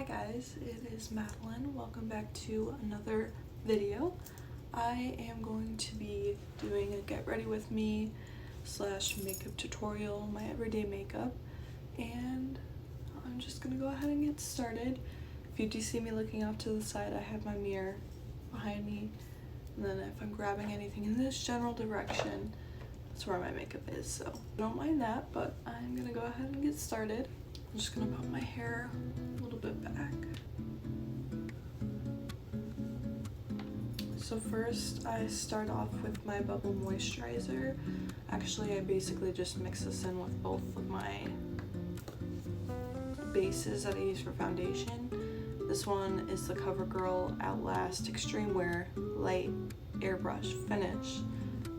guys, it is Madeline. Welcome back to another video. I am going to be doing a get ready with me / makeup tutorial, my everyday makeup, and I'm just gonna go ahead and get started. If you do see me looking off to the side, I have my mirror behind me, and then if I'm grabbing anything in this general direction, that's where my makeup is, so don't mind that, but I'm gonna go ahead and get started. I'm just gonna put my hair a little bit back. So first I start off with my Bubble Moisturizer. Actually, I basically just mix this in with both of my bases that I use for foundation. This one is the CoverGirl Outlast Extreme Wear Light Airbrush Finish.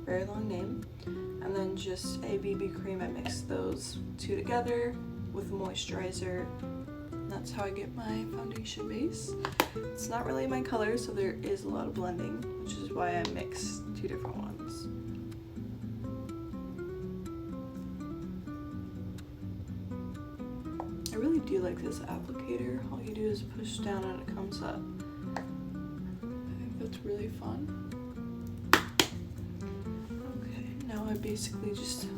Very long name. And then just a BB cream. I mix those two together with moisturizer. And that's how I get my foundation base. It's not really my color, so there is a lot of blending, which is why I mix two different ones. I really do like this applicator. All you do is push down and it comes up. I think that's really fun. Okay, now I basically just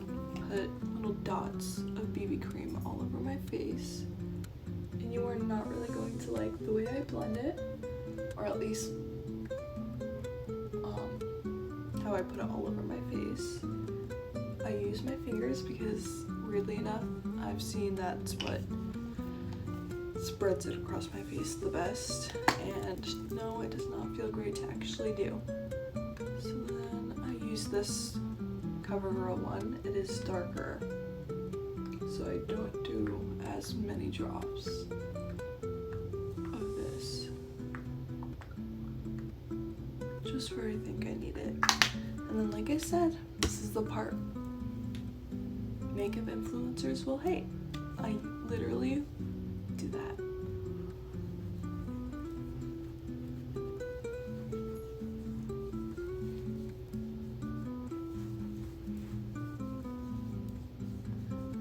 put little dots of BB cream all over my face, and you are not really going to like the way I blend it, or at least how I put it all over my face. I use my fingers because, weirdly enough, I've seen that's what spreads it across my face the best, and no, it does not feel great to actually do. So then I use this CoverGirl one. It is darker, so I don't do as many drops of this, just where I think I need it. And then, like I said, this is the part makeup influencers will hate. I literally do that.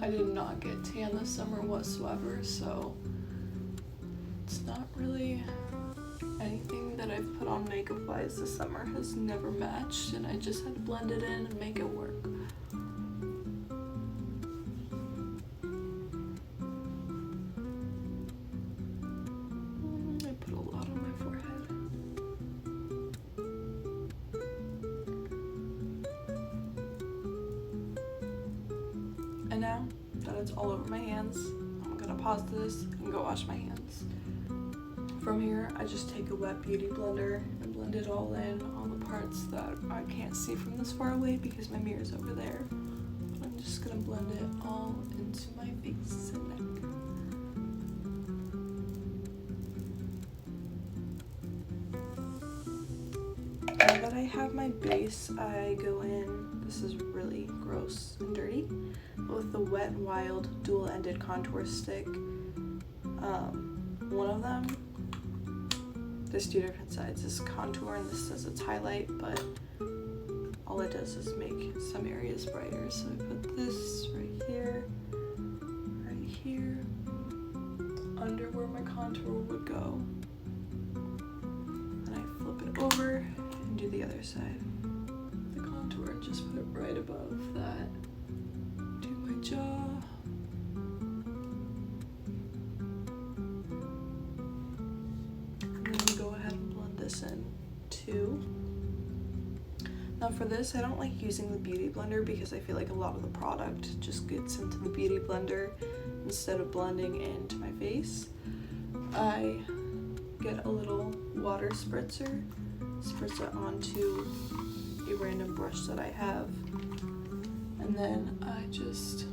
I did not get tan this summer whatsoever, so it's not really anything that I've put on makeup wise this summer has never matched, and I just had to blend it in and make it work. I put a lot on my forehead. And now that it's all over my hands, I'm gonna pause this and go wash my hands. From here, I just take a wet beauty blender and blend it all in, all the parts that I can't see from this far away because my mirror's over there. But I'm just gonna blend it all into my face and neck. Now that I have my base, I go in, this is really gross and dirty, but with the Wet n Wild dual-ended contour stick. One of them, there's two different sides. This is contour and this says it's highlight, but all it does is make some areas brighter. So I put this right here, under where my contour would go. And I flip it over and do the other side. The contour, just put it right above that. Do my jaw. In too. Now for this, I don't like using the beauty blender because I feel like a lot of the product just gets into the beauty blender instead of blending into my face. I get a little water spritzer, spritz it onto a random brush that I have, and then I just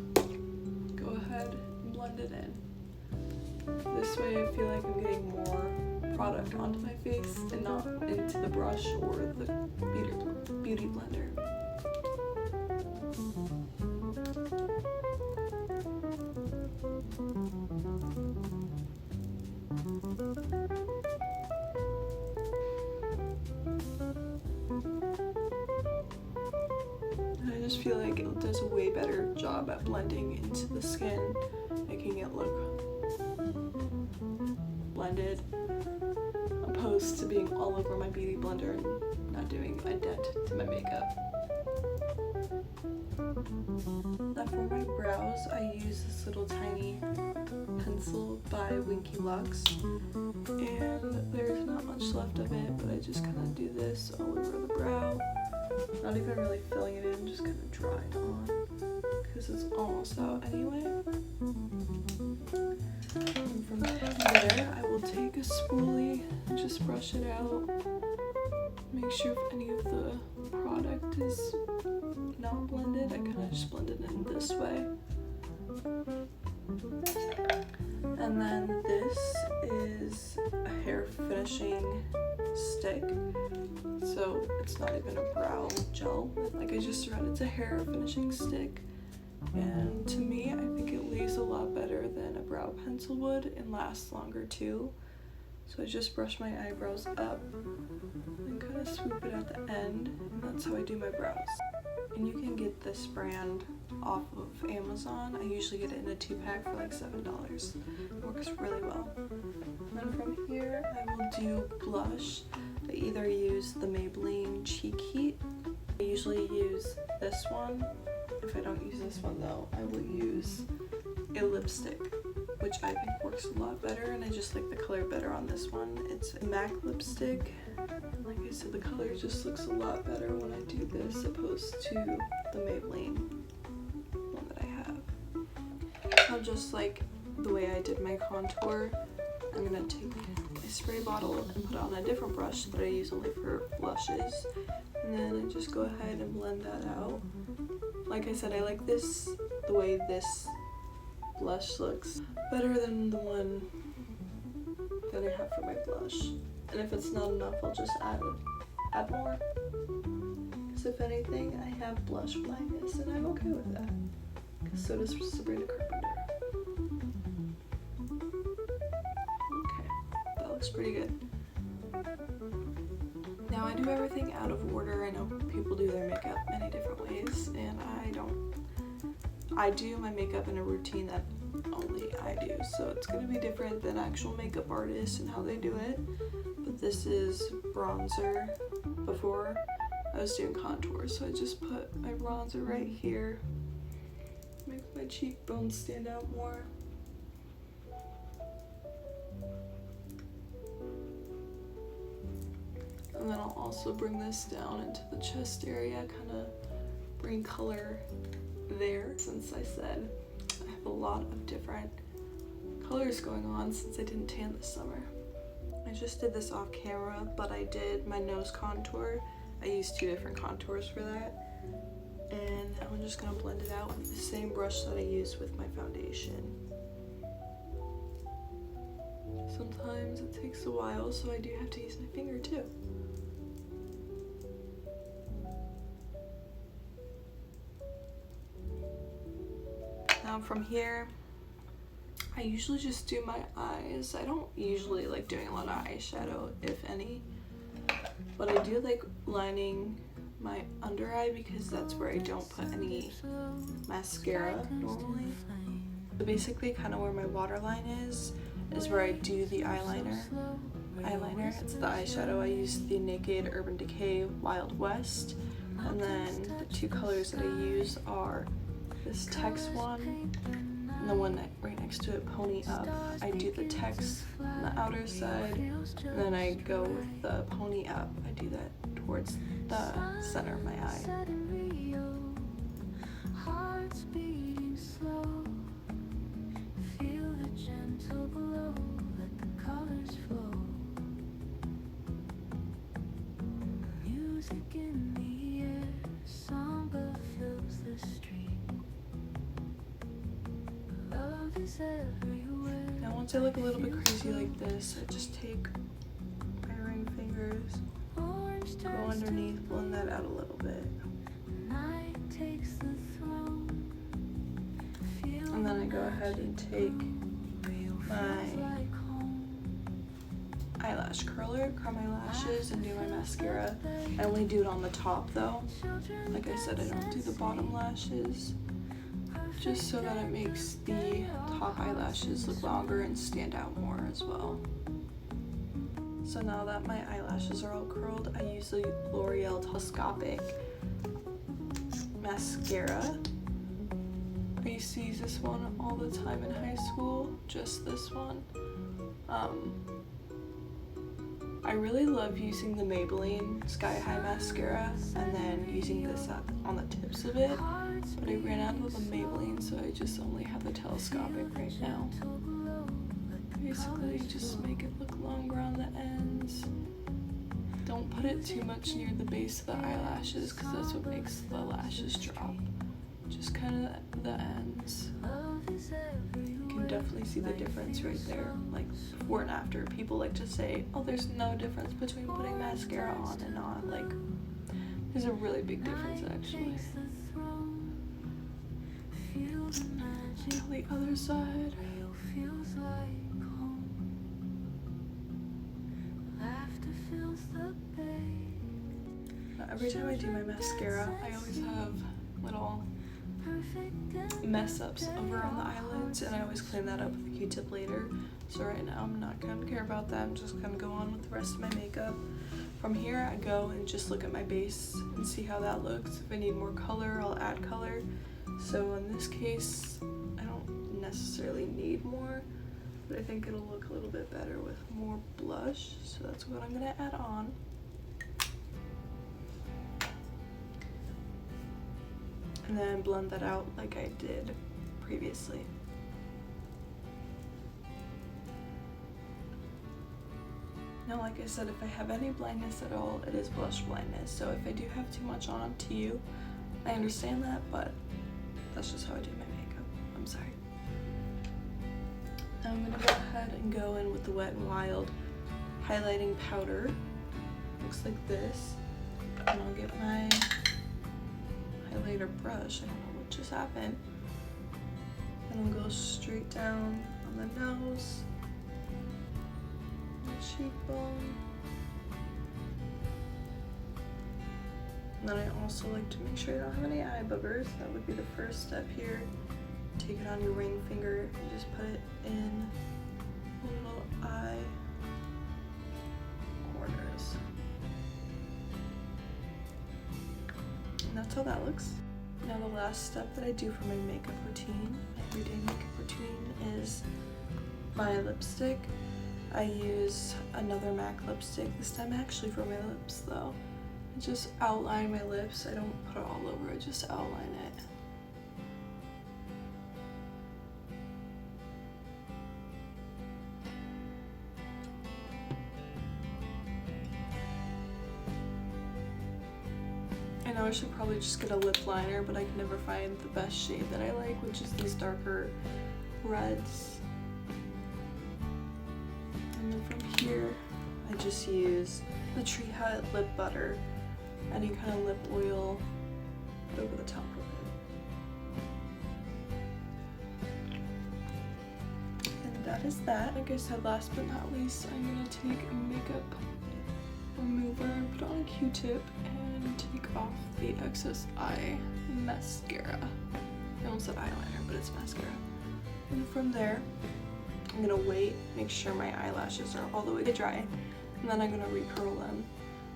go ahead and blend it in. This way I feel like I'm getting more product onto my face and not into the brush or the beauty blender. And I just feel like it does a way better job at blending into the skin, making it look blended, opposed to being all over my beauty blender and not doing a dent to my makeup. Now for my brows, I use this little tiny pencil by Winky Lux, and there's not much left of it, but I just kind of do this all over the brow, not even really filling it in, just kind of drying on, because it's almost out anyway. And from there, I will take a spoolie and just brush it out, make sure if any of the product is not blended. I kind of just blend it in this way. And then this is a hair finishing stick. So it's not even a brow gel. Like I just said, it's a hair finishing stick. And to me, I think it lays a lot better than a brow pencil would and lasts longer too. So I just brush my eyebrows up and kind of swoop it at the end, and that's how I do my brows. And you can get this brand off of Amazon. I usually get it in a 2-pack for like $7. It works really well. And then from here, I will do blush. I either use the Maybelline Cheek Heat. I usually use this one. If I don't use this one though, I will use a lipstick, which I think works a lot better, and I just like the color better on this one. It's a MAC lipstick. Like I said, the color just looks a lot better when I do this opposed to the Maybelline one that I have. Now just like the way I did my contour, I'm gonna take my spray bottle and put it on a different brush that I use only for blushes, and then I just go ahead and blend that out. Like I said, I like this, the way this blush looks better than the one that I have for my blush. And if it's not enough, I'll just add more. Because if anything, I have blush blindness, and I'm okay with that. Because so does Sabrina Carpenter. Okay, that looks pretty good. Now I do everything out of order. I know people do their makeup many different ways, and I don't. I do my makeup in a routine that only I do, so it's going to be different than actual makeup artists and how they do it. But this is bronzer. Before I was doing contour, so I just put my bronzer right here, make my cheekbones stand out more. And then I'll also bring this down into the chest area, kind of bring color there, since I said I have a lot of different colors going on since I didn't tan this summer. I just did this off camera, but I did my nose contour. I used 2 different contours for that. And I'm just gonna blend it out with the same brush that I used with my foundation. Sometimes it takes a while, so I do have to use my finger too. Now from here, I usually just do my eyes. I don't usually like doing a lot of eyeshadow, if any, but I do like lining my under eye because that's where I don't put any mascara normally. So basically kind of where my waterline is where I do the eyeliner. It's the eyeshadow. I use the Naked Urban Decay Wild West, and then the 2 colors that I use are this text one and the one that right next to it, Pony Up. I do the text on the outer side, and then I go with the Pony Up. I do that towards the center of my eye. Now once I look a little bit crazy like this, I just take my ring fingers, go underneath, blend that out a little bit. And then I go ahead and take my eyelash curler, curl my lashes, and do my mascara. I only do it on the top though. Like I said, I don't do the bottom lashes, just so that it makes the top eyelashes look longer and stand out more as well. So now that my eyelashes are all curled, I use the L'Oreal Telescopic mascara. I used to use this one all the time in high school, just this one. I really love using the Maybelline Sky High mascara and then using this on the tips of it, but I ran out of the Maybelline, so I just only have the Telescopic right now. Basically, just make it look longer on the ends. Don't put it too much near the base of the eyelashes because that's what makes the lashes drop. Just kind of the ends. You can definitely see the difference right there, like before and after. People like to say, oh, there's no difference between putting mascara on and not. Like, there's a really big difference actually. On the other side. Now, every time I do my mascara, I always have little mess ups over on the eyelids, and I always clean that up with a Q-tip later. So right now I'm not gonna care about that. I'm just gonna go on with the rest of my makeup. From here I go and just look at my base and see how that looks. If I need more color, I'll add color. So in this case, I don't necessarily need more, but I think it'll look a little bit better with more blush. So that's what I'm gonna add on. And then blend that out like I did previously. Now, like I said, if I have any blindness at all, it is blush blindness. So if I do have too much on to you, I understand that, but that's just how I do my makeup. I'm sorry. Now I'm gonna go ahead and go in with the Wet n Wild highlighting powder. Looks like this. And I'll get my highlighter brush. I don't know what just happened. And I'll go straight down on the nose, the cheekbone. And then I also like to make sure I don't have any eye boogers. That would be the first step here. Take it on your ring finger and just put it in the little eye corners. And that's how that looks. Now the last step that I do for my makeup routine, my everyday makeup routine, is my lipstick. I use another MAC lipstick, this time actually for my lips though. I just outline my lips, I don't put it all over, I just outline it. I know I should probably just get a lip liner, but I can never find the best shade that I like, which is these darker reds. And then from here, I just use the Tree Hut lip butter, any kind of lip oil over the top of it. And that is that. Like I said, last but not least, I'm gonna take a makeup remover and put on a Q-tip and take off the excess eye mascara. I almost said eyeliner, but it's mascara. And from there, I'm gonna wait, make sure my eyelashes are all the way dry, and then I'm gonna recurl them.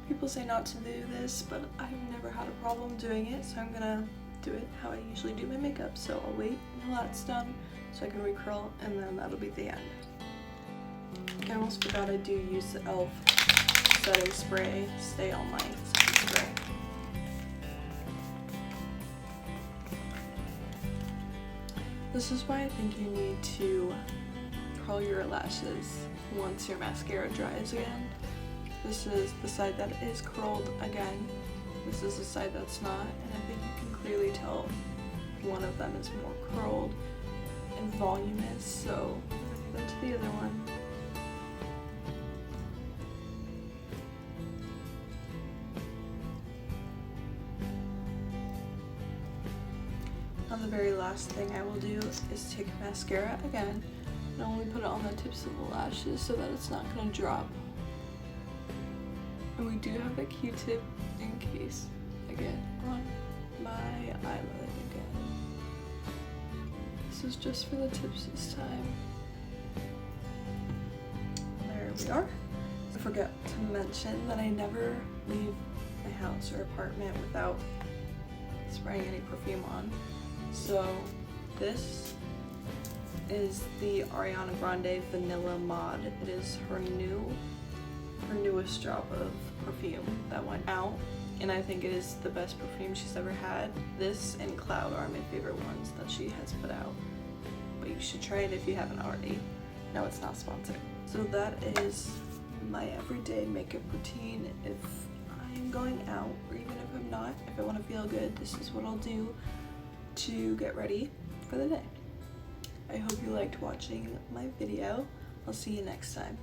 People say not to do this, but I've never had a problem doing it, so I'm gonna do it how I usually do my makeup. So I'll wait until that's done so I can recurl, and then that'll be the end. I almost forgot I do use the e.l.f. setting spray, Stay All Night setting spray. This is why I think you need to curl your lashes once your mascara dries again. This is the side that is curled again. This is the side that's not, and I think you can clearly tell one of them is more curled and voluminous, so I'm gonna do that to the other one. Now the very last thing I will do is take mascara again and only put it on the tips of the lashes so that it's not going to drop. And we do have a Q-tip in case I get on my eyelid again. This is just for the tips this time. There we are. forgot to mention that I never leave my house or apartment without spraying any perfume on. So this is the Ariana Grande Vanilla Mod. It is her newest drop of perfume that went out, and I think it is the best perfume she's ever had. This and Cloud are my favorite ones that she has put out, but you should try it if you haven't already. No, it's not sponsored. So that is my everyday makeup routine. If I'm going out, or even if I'm not, if I want to feel good, this is what I'll do to get ready for the day. I hope you liked watching my video. I'll see you next time.